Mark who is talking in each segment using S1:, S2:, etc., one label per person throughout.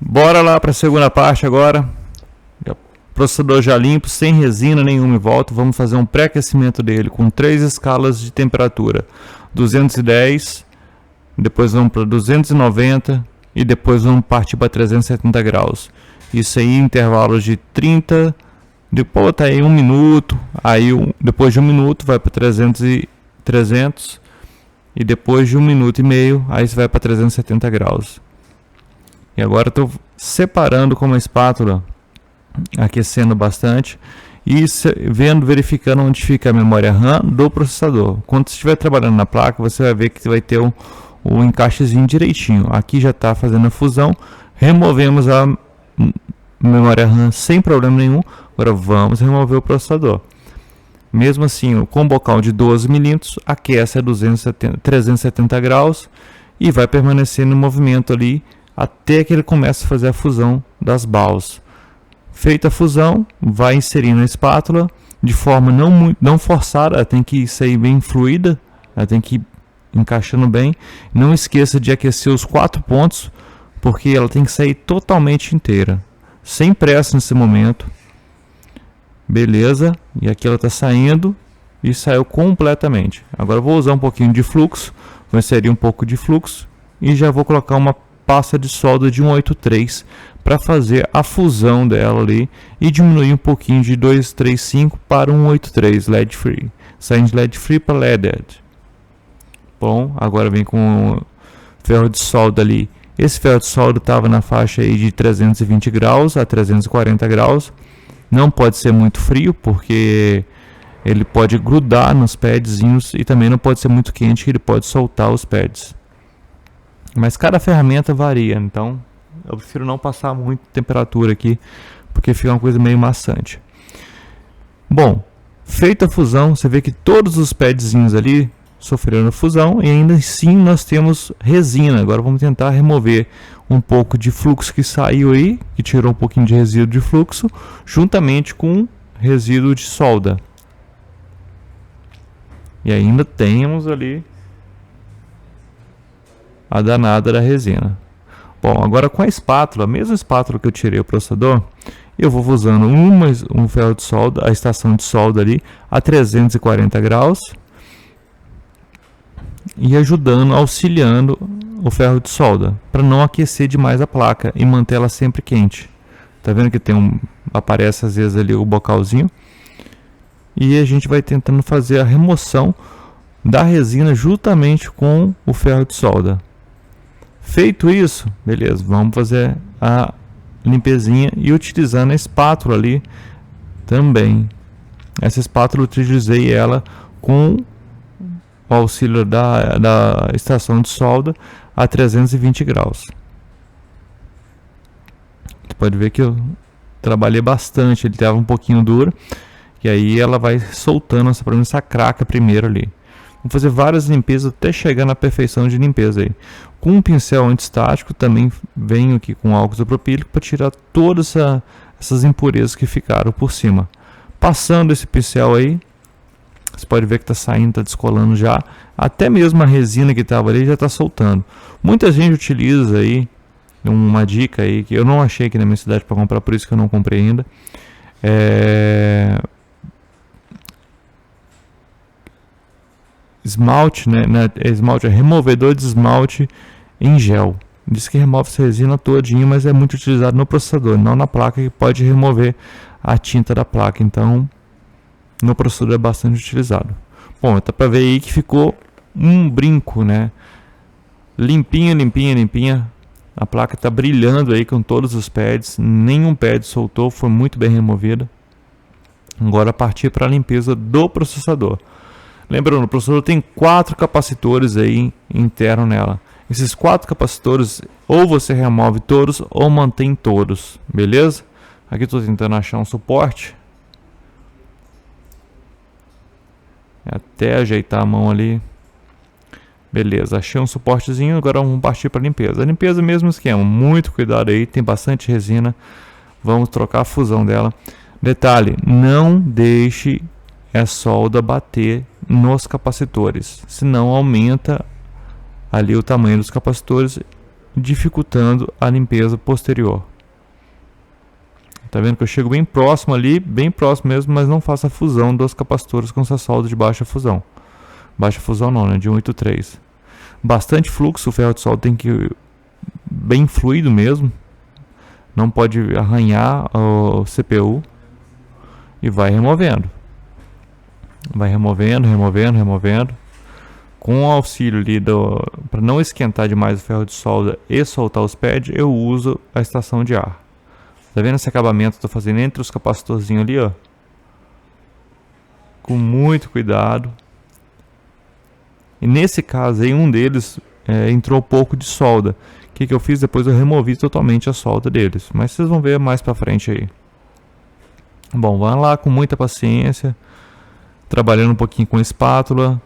S1: Bora lá para a segunda parte agora. Processador já limpo, sem resina nenhuma em volta. Vamos fazer um pré-aquecimento dele com 3 escalas de temperatura: 210, depois vamos para 290 e depois vamos partir para 370 graus. Isso aí em intervalos de 30, depois tá aí 1 minuto, aí depois de 1 minuto vai para 300 e depois de 1 minuto e meio aí você vai para 370 graus. E agora estou separando com uma espátula, aquecendo bastante e verificando onde fica a memória RAM do processador. Quando você estiver trabalhando na placa, você vai ver que vai ter um encaixezinho direitinho. Aqui já está fazendo a fusão, removemos a memória RAM sem problema nenhum. Agora vamos remover o processador. Mesmo assim, com bocal de 12 mm, aquece a 370 graus e vai permanecer no movimento ali até que ele comece a fazer a fusão das BAOs. Feita a fusão, vai inserir na espátula de forma não forçada, ela tem que sair bem fluida, ela tem que ir encaixando bem. Não esqueça de aquecer os 4 pontos, porque ela tem que sair totalmente inteira, sem pressa nesse momento. Beleza, e aqui ela está saindo e saiu completamente. Agora eu vou usar um pouquinho de fluxo, vou inserir um pouco de fluxo e já vou colocar uma pasta de solda de 183 para fazer a fusão dela ali e diminuir um pouquinho de 235 para 183 LED free, saindo de LED free para LEDed. Bom, agora vem com o ferro de solda ali. Esse ferro de solda estava na faixa aí de 320 graus a 340 graus. Não pode ser muito frio, porque ele pode grudar nos padzinhos, e também não pode ser muito quente, que ele pode soltar os pads. Mas cada ferramenta varia, então eu prefiro não passar muita temperatura aqui, porque fica uma coisa meio maçante. Bom, feita a fusão, você vê que todos os padzinhos ali sofreram fusão e ainda assim nós temos resina. Agora vamos tentar remover um pouco de fluxo que saiu aí, que tirou um pouquinho de resíduo de fluxo, juntamente com resíduo de solda. E ainda temos ali a danada da resina. Bom, agora com a espátula, a mesma espátula que eu tirei o processador, eu vou usando um ferro de solda, a estação de solda ali a 340 graus e auxiliando o ferro de solda para não aquecer demais a placa e manter ela sempre quente. Tá vendo que aparece às vezes ali o bocalzinho, e a gente vai tentando fazer a remoção da resina juntamente com o ferro de solda. Feito isso, beleza, vamos fazer a limpezinha e utilizando a espátula ali também. Essa espátula eu utilizei ela com o auxílio da estação de solda a 320 graus. Você pode ver que eu trabalhei bastante, ele estava um pouquinho duro, e aí ela vai soltando essa craca primeiro ali. Vamos fazer várias limpezas até chegar na perfeição de limpeza aí. Com um pincel antistático, também venho aqui com álcool isopropílico para tirar todas essas impurezas que ficaram por cima. Passando esse pincel aí, você pode ver que está saindo, está descolando já. Até mesmo a resina que estava ali já está soltando. Muita gente utiliza aí, uma dica aí, que eu não achei aqui na minha cidade para comprar, por isso que eu não comprei ainda. Esmalte, né? Esmalte é removedor de esmalte em gel. Diz que remove essa resina todinha, mas é muito utilizado no processador, não na placa, que pode remover a tinta da placa. Então, no processador é bastante utilizado. Bom, dá para ver aí que ficou um brinco, né? Limpinha, limpinha, limpinha. A placa está brilhando aí com todos os pads, nenhum pad soltou, foi muito bem removida. Agora partir para a limpeza do processador. Lembrando, o processador tem 4 capacitores aí interno nela. Esses 4 capacitores, ou você remove todos ou mantém todos, beleza? Aqui estou tentando achar um suporte. Até ajeitar a mão ali. Beleza, achei um suportezinho, agora vamos partir para a limpeza. A limpeza, mesmo esquema, muito cuidado aí, tem bastante resina. Vamos trocar a fusão dela. Detalhe, não deixe a solda bater nos capacitores, senão aumenta ali o tamanho dos capacitores dificultando a limpeza posterior. Tá vendo que eu chego bem próximo ali, bem próximo mesmo, mas não faço a fusão dos capacitores com essa solda de baixa fusão. Baixa fusão não, né? De 183. Bastante fluxo, o ferro de solda tem que ir bem fluido mesmo. Não pode arranhar o CPU. E vai removendo. Vai removendo, removendo, removendo. Com o auxílio ali para não esquentar demais o ferro de solda e soltar os pads, eu uso a estação de ar. Tá vendo esse acabamento que eu tô fazendo entre os capacitorzinhos ali, ó? Com muito cuidado. E nesse caso aí, um deles entrou um pouco de solda. O que eu fiz? Depois eu removi totalmente a solda deles. Mas vocês vão ver mais pra frente aí. Bom, vamos lá com muita paciência. Trabalhando um pouquinho com espátula.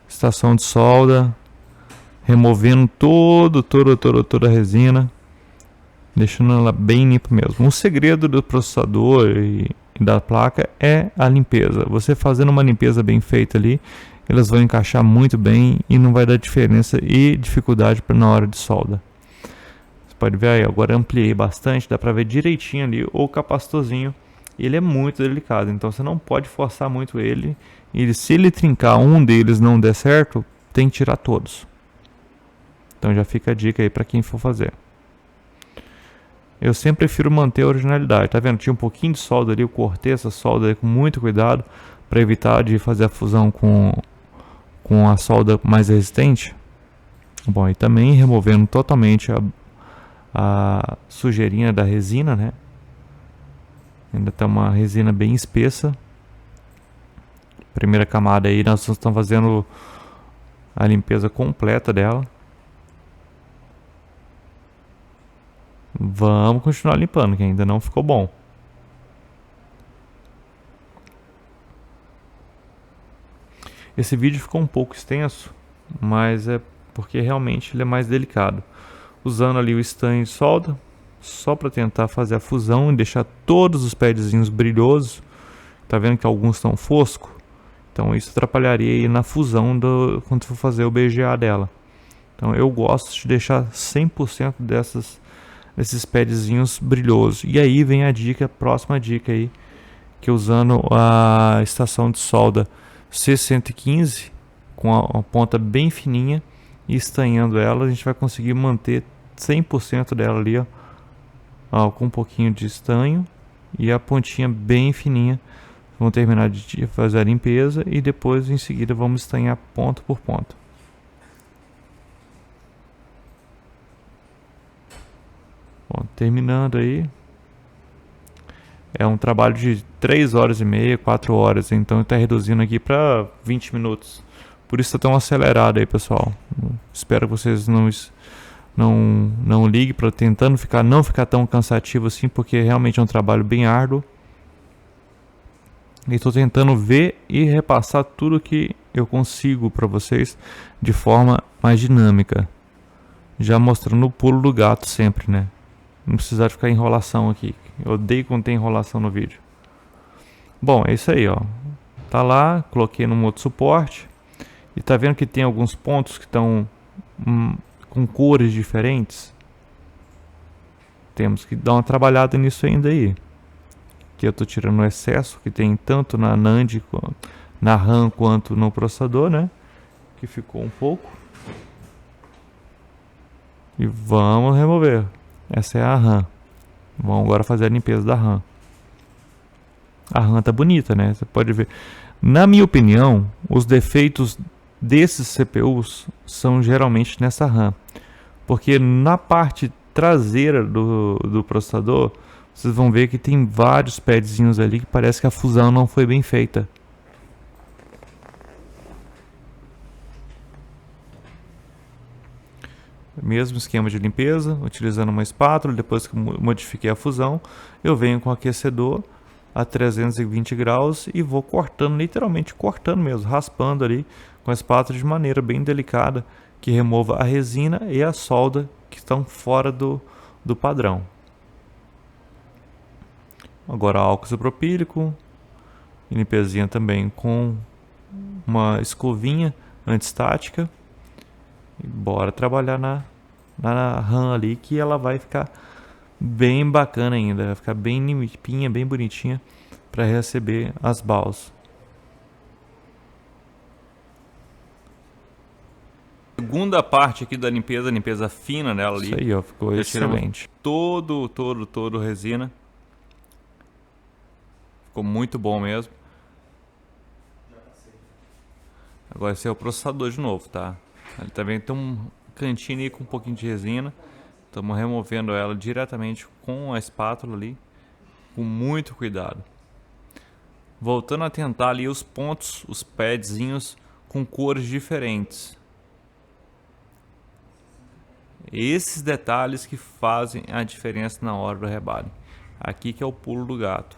S1: Estação de solda. Removendo toda a resina. Deixando ela bem limpa mesmo. O segredo do processador e da placa é a limpeza. Você fazendo uma limpeza bem feita ali, elas vão encaixar muito bem e não vai dar diferença e dificuldade na hora de solda. Você pode ver aí, agora ampliei bastante, dá para ver direitinho ali o capacitorzinho. Ele é muito delicado, então você não pode forçar muito ele. E se ele trincar, um deles não der certo, tem que tirar todos. Então já fica a dica aí para quem for fazer. Eu sempre prefiro manter a originalidade. Tá vendo? Tinha um pouquinho de solda ali, eu cortei essa solda aí com muito cuidado para evitar de fazer a fusão com a solda mais resistente. Bom, e também removendo totalmente a sujeirinha da resina, né? Ainda tá uma resina bem espessa. Primeira camada aí, nós estamos fazendo a limpeza completa dela. Vamos continuar limpando, que ainda não ficou bom. Esse vídeo ficou um pouco extenso, mas é porque realmente ele é mais delicado. Usando ali o estanho de solda, só para tentar fazer a fusão e deixar todos os padzinhos brilhosos. Tá vendo que alguns estão fosco? Então isso atrapalharia aí na fusão quando for fazer o BGA dela. Então eu gosto de deixar 100% desses padzinhos brilhosos. E aí vem a dica, próxima dica aí, que usando a estação de solda C115 com a ponta bem fininha e estanhando ela, a gente vai conseguir manter 100% dela ali, ó, com um pouquinho de estanho e a pontinha bem fininha. Vamos terminar de fazer a limpeza e depois em seguida vamos estanhar ponto por ponto. Bom, terminando aí. É um trabalho de 3 horas e meia, 4 horas, então está reduzindo aqui para 20 minutos. Por isso está tão acelerado aí, pessoal. Espero que vocês não liguem para tentando não ficar tão cansativo assim, porque realmente é um trabalho bem árduo. E estou tentando ver e repassar tudo que eu consigo para vocês de forma mais dinâmica. Já mostrando o pulo do gato sempre, né? Não precisar ficar enrolação aqui. Eu odeio quando tem enrolação no vídeo. Bom, é isso aí, ó. Tá lá, coloquei no modo suporte. E tá vendo que tem alguns pontos que estão com cores diferentes? Temos que dar uma trabalhada nisso ainda aí. Aqui eu tô tirando o excesso que tem tanto na NAND, na RAM quanto no processador, né? Que ficou um pouco. E vamos remover. Essa é a RAM. Vamos agora fazer a limpeza da RAM. A RAM tá bonita, né? Você pode ver. Na minha opinião, os defeitos desses CPUs são geralmente nessa RAM. Porque na parte traseira do processador, vocês vão ver que tem vários padzinhos ali que parece que a fusão não foi bem feita. Mesmo esquema de limpeza, utilizando uma espátula. Depois que modifiquei a fusão, eu venho com o aquecedor a 320 graus e vou cortando, literalmente cortando mesmo, raspando ali com a espátula de maneira bem delicada, que remova a resina e a solda que estão fora do padrão. Agora álcool isopropílico, limpezinha também com uma escovinha antistática. E bora trabalhar na na RAM ali, que ela vai ficar bem bacana ainda, vai ficar bem limpinha, bem bonitinha para receber as BAWs. Segunda parte aqui da limpeza, limpeza fina nela ali.
S2: Isso aí, ó, ficou
S1: Já
S2: excelente.
S1: Todo resina. Ficou muito bom mesmo. Agora esse é o processador de novo, tá? Ele também tem um cantinho aí com um pouquinho de resina. Estamos removendo ela diretamente com a espátula ali, com muito cuidado. Voltando a tentar ali os pontos, os padzinhos com cores diferentes. Esses detalhes que fazem a diferença na hora do rebalho. Aqui que é o pulo do gato.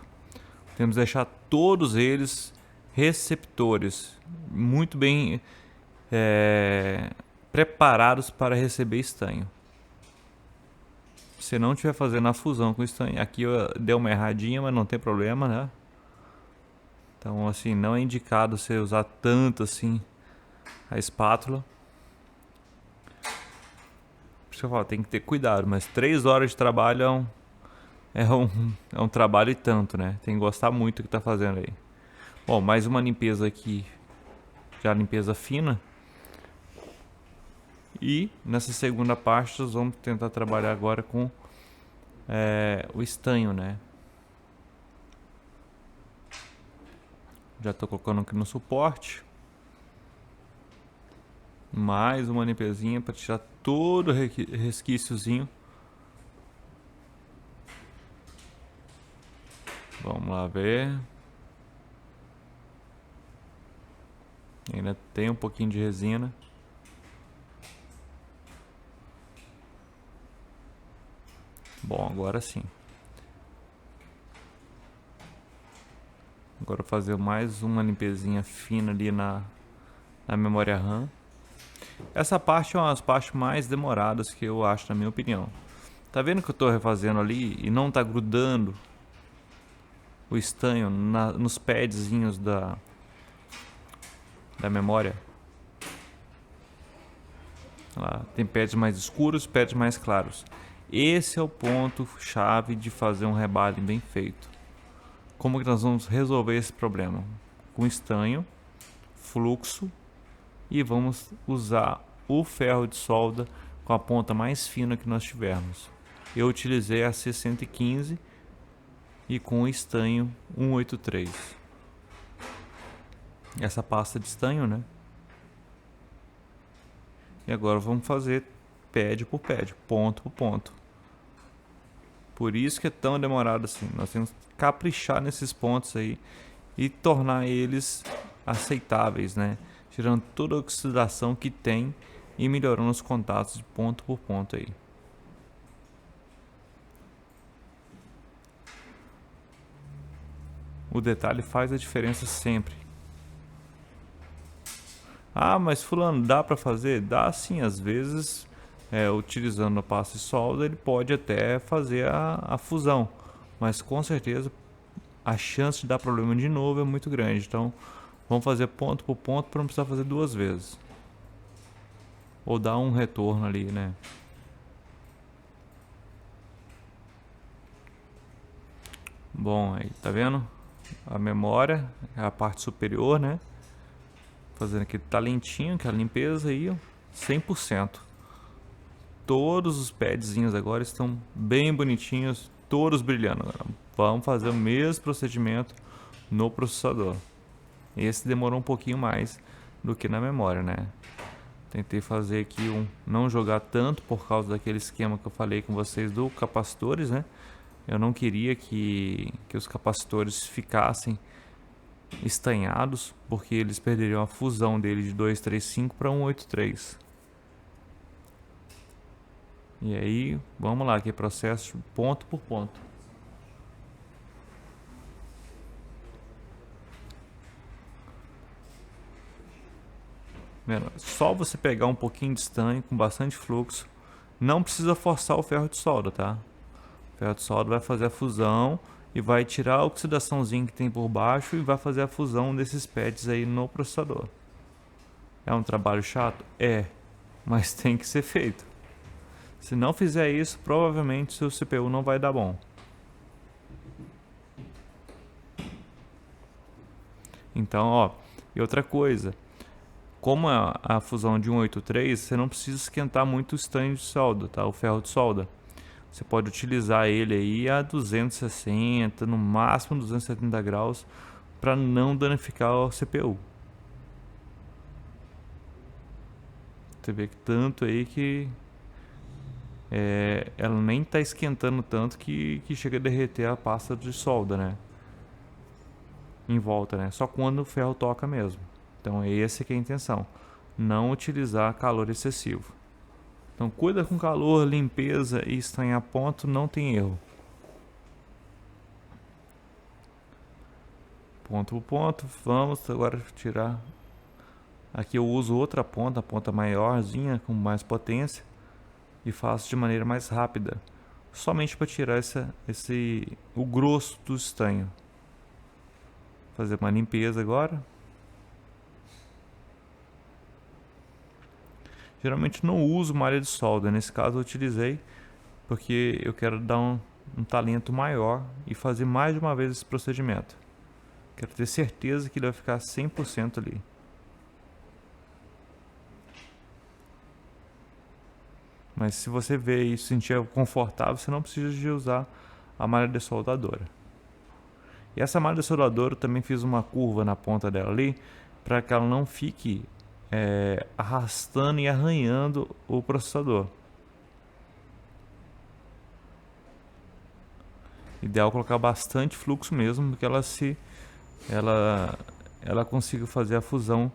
S1: Temos que deixar todos eles receptores, muito bem preparados para receber estanho. Se não estiver fazendo a fusão com estanho, aqui deu uma erradinha, mas não tem problema, né? Então assim, não é indicado você usar tanto assim a espátula. Por isso que eu falo, tem que ter cuidado, mas 3 horas de trabalho é um trabalho e tanto, né? Tem que gostar muito do que tá fazendo aí. Bom, mais uma limpeza aqui, já limpeza fina. E nessa segunda parte nós vamos tentar trabalhar agora com o estanho, né? Já estou colocando aqui no suporte. Mais uma limpezinha para tirar todo o resquíciozinho. Vamos lá ver. Ainda tem um pouquinho de resina. Bom, agora sim. Agora eu vou fazer mais uma limpezinha fina ali na memória RAM. Essa parte é uma das partes mais demoradas que eu acho, na minha opinião. Tá vendo que eu estou refazendo ali e não tá grudando o estanho nos padzinhos da memória? Lá, tem pads mais escuros, pads mais claros. Esse é o ponto chave de fazer um rebalho bem feito. Como que nós vamos resolver esse problema? Com estanho, fluxo, e vamos usar o ferro de solda com a ponta mais fina que nós tivermos. Eu utilizei a C115 e com o estanho 183. Essa pasta de estanho, né? E agora vamos fazer pad por pad, ponto por ponto. Por isso que é tão demorado assim. Nós temos que caprichar nesses pontos aí e tornar eles aceitáveis, né? Tirando toda a oxidação que tem e melhorando os contatos de ponto por ponto aí. O detalhe faz a diferença sempre. Ah, mas fulano, dá para fazer? Dá sim, às vezes, utilizando a pasta de solda, ele pode até fazer a fusão. Mas com certeza a chance de dar problema de novo é muito grande. Então vamos fazer ponto por ponto para não precisar fazer 2 vezes. Ou dar um retorno ali, né? Bom, aí tá vendo? A memória é a parte superior, né? Fazendo aquele talentinho, aquela limpeza aí, 100%. Todos os padzinhos agora estão bem bonitinhos, todos brilhando. Agora vamos fazer o mesmo procedimento no processador. Esse demorou um pouquinho mais do que na memória, né? Tentei fazer aqui não jogar tanto por causa daquele esquema que eu falei com vocês do capacitores, né? Eu não queria que os capacitores ficassem estanhados, porque eles perderiam a fusão dele de 235 para 183. E aí, vamos lá, que é processo ponto por ponto. Só você pegar um pouquinho de estanho com bastante fluxo, não precisa forçar o ferro de solda, tá? O ferro de solda vai fazer a fusão e vai tirar a oxidaçãozinha que tem por baixo e vai fazer a fusão desses pads aí no processador. É um trabalho chato? É, mas tem que ser feito. Se não fizer isso, provavelmente seu CPU não vai dar bom. Então, ó, e outra coisa, como a fusão de 183, você não precisa esquentar muito o stand de solda, tá? O ferro de solda. Você pode utilizar ele aí a 260, no máximo 270 graus, para não danificar o CPU. Você vê que tanto aí que ela nem está esquentando tanto que chega a derreter a pasta de solda, né? Em volta, né? Só quando o ferro toca mesmo. Então essa que é a intenção, não utilizar calor excessivo. Então cuida com calor, limpeza e estanhar a ponto, não tem erro. Ponto por ponto, vamos agora tirar. Aqui eu uso outra ponta, a ponta maiorzinha com mais potência, e faço de maneira mais rápida, somente para tirar o grosso do estanho. Fazer uma limpeza agora. Geralmente não uso malha de solda, nesse caso eu utilizei porque eu quero dar um talento maior e fazer mais de uma vez esse procedimento. Quero ter certeza que ele vai ficar 100% ali. Mas se você ver e se sentir confortável, você não precisa de usar a malha de soldadora. E essa malha de soldadora eu também fiz uma curva na ponta dela ali, para que ela não fique arrastando e arranhando o processador. Ideal colocar bastante fluxo mesmo, porque ela consiga fazer a fusão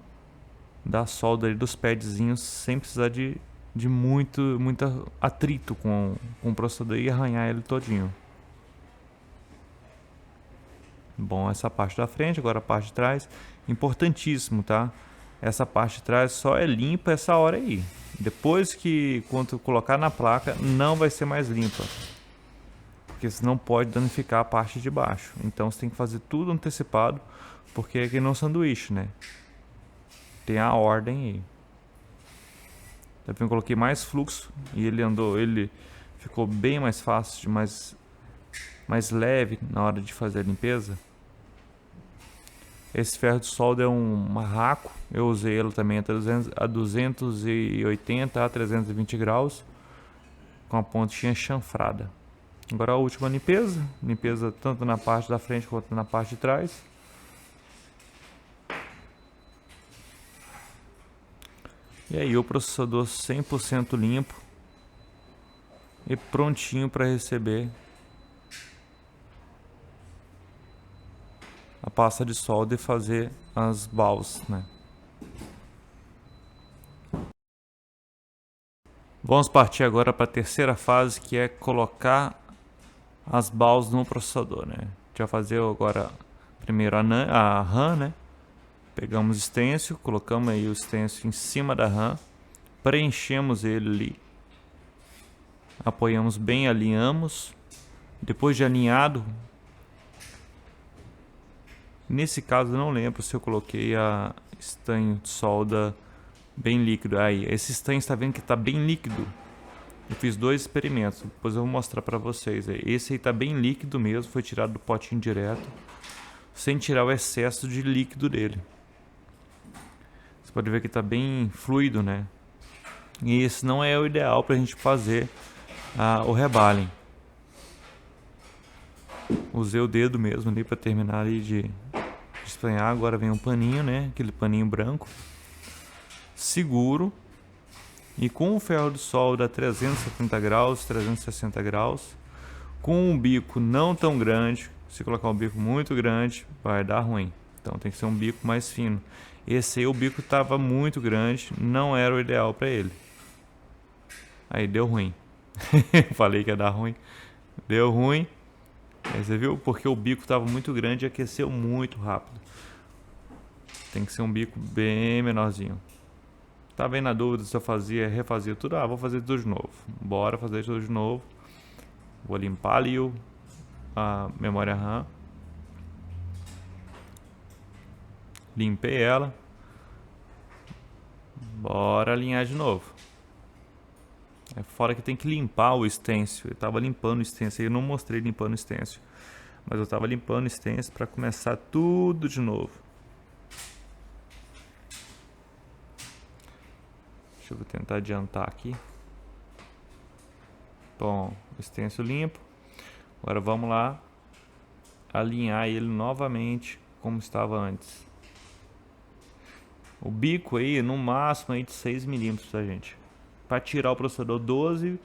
S1: da solda ali dos padzinhos sem precisar de muito atrito com o processador e arranhar ele todinho. Bom, essa parte da frente, agora a parte de trás, importantíssimo, tá? Essa parte de trás só é limpa essa hora aí. Depois que quando colocar na placa, não vai ser mais limpa, porque senão pode danificar a parte de baixo. Então você tem que fazer tudo antecipado, porque é que nem um sanduíche, né? Tem a ordem aí. Também eu coloquei mais fluxo e ele ficou bem mais fácil, mais leve na hora de fazer a limpeza. Esse ferro de solda é um marraco, eu usei ele também a 280 a 320 graus, com a pontinha chanfrada. Agora a última limpeza tanto na parte da frente quanto na parte de trás. E aí o processador 100% limpo e prontinho para receber a pasta de solda e fazer as BAWs, né? Vamos partir agora para a terceira fase, que é colocar as BAWs no processador, né? A gente vai fazer agora primeiro a RAM, né? Pegamos o stencil, colocamos aí o stencil em cima da RAM, preenchemos ele ali, apoiamos bem, alinhamos. Depois de alinhado, nesse caso eu não lembro se eu coloquei a estanho de solda bem líquido. Aí, esse estanho está vendo que está bem líquido. Eu fiz 2 experimentos, depois eu vou mostrar para vocês. Esse aí está bem líquido mesmo, foi tirado do potinho direto, sem tirar o excesso de líquido dele. Você pode ver que está bem fluido, né? E esse não é o ideal para a gente fazer o rebalem. Usei o dedo mesmo ali para terminar ali de espanhar. Agora vem um paninho, né? Aquele paninho branco. Seguro. E com o ferro de solda a 370 graus, 360 graus. Com um bico não tão grande. Se colocar um bico muito grande, vai dar ruim. Então tem que ser um bico mais fino. Esse aí, o bico estava muito grande, não era o ideal para ele. Aí deu ruim. Falei que ia dar ruim. Deu ruim. Aí você viu? Porque o bico estava muito grande e aqueceu muito rápido. Tem que ser um bico bem menorzinho. Tá bem na dúvida se eu refazia tudo? Vou fazer tudo de novo. Bora fazer tudo de novo. Vou limpar ali a memória RAM. Limpei ela. Bora alinhar de novo. Fora que tem que limpar o stencil. Eu tava limpando o stencil, eu não mostrei limpando o stencil, mas eu tava limpando o stencil para começar tudo de novo. Deixa eu tentar adiantar aqui. Bom, o stencil limpo. Agora vamos lá alinhar ele novamente como estava antes. O bico aí no máximo aí de 6 milímetros, tá, gente? Para tirar o processador 12,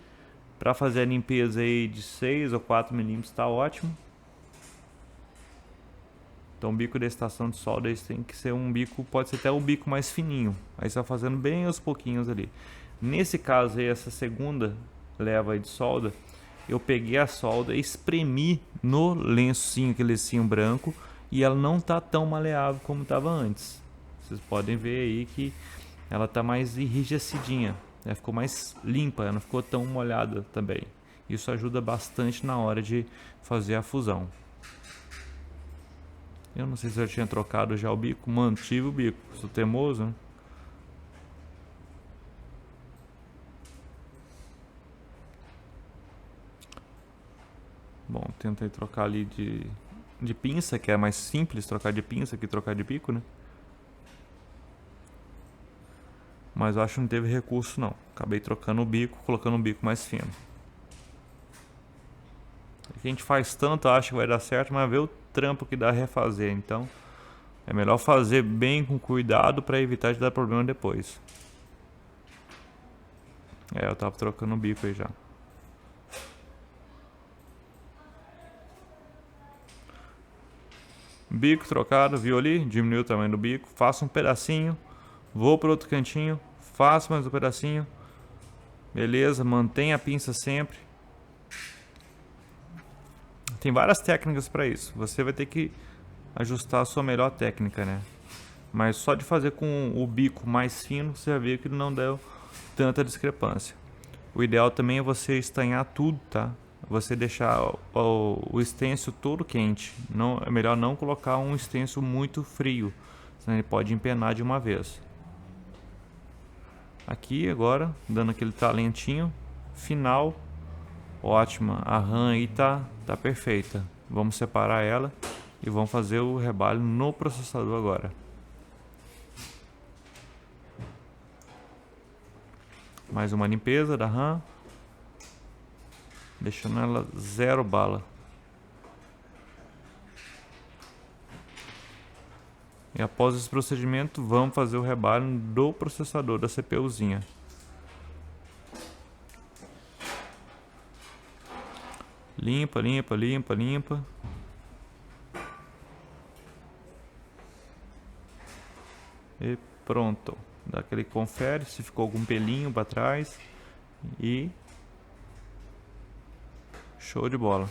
S1: para fazer a limpeza aí de 6 ou 4 milímetros tá ótimo. Então o bico da estação de solda tem que ser um bico, pode ser até um bico mais fininho. Aí você vai fazendo bem aos pouquinhos ali. Nesse caso aí, essa segunda leva aí de solda, eu peguei a solda e espremi no lencinho, aquele lencinho branco, e ela não tá tão maleável como estava antes. Vocês podem ver aí que ela tá mais enrijecidinha, ela ficou mais limpa, ela não ficou tão molhada também. Isso ajuda bastante na hora de fazer a fusão. Eu não sei se eu tinha trocado já o bico, mantive o bico, sou teimoso, né? Bom, tentei trocar ali de pinça, que é mais simples trocar de pinça que trocar de bico, né? Mas eu acho que não teve recurso não. Acabei trocando o bico, colocando um bico mais fino. A gente faz tanto, acha que vai dar certo, mas vê o trampo que dá refazer. Então é melhor fazer bem com cuidado para evitar de dar problema depois. Eu tava trocando o bico aí já. Bico trocado, viu ali? Diminuiu o tamanho do bico. Faço um pedacinho, vou para outro cantinho, faço mais um pedacinho. Beleza, mantenha a pinça sempre. Tem várias técnicas para isso. Você vai ter que ajustar a sua melhor técnica, né? Mas só de fazer com o bico mais fino, você vai ver que não deu tanta discrepância. O ideal também é você estanhar tudo, tá? Você deixar o stencil todo quente. Não, é melhor não colocar um stencil muito frio, senão ele pode empenar de uma vez. Aqui agora, dando aquele talentinho final, ótima. A RAM aí tá perfeita. Vamos separar ela e vamos fazer o rebalho no processador agora. Mais uma limpeza da RAM, deixando ela 0 bala. E após esse procedimento, vamos fazer o rebalho do processador da CPUzinha. Limpa, limpa, limpa, limpa. E pronto. Dá aquele confere se ficou algum pelinho para trás. E show de bola.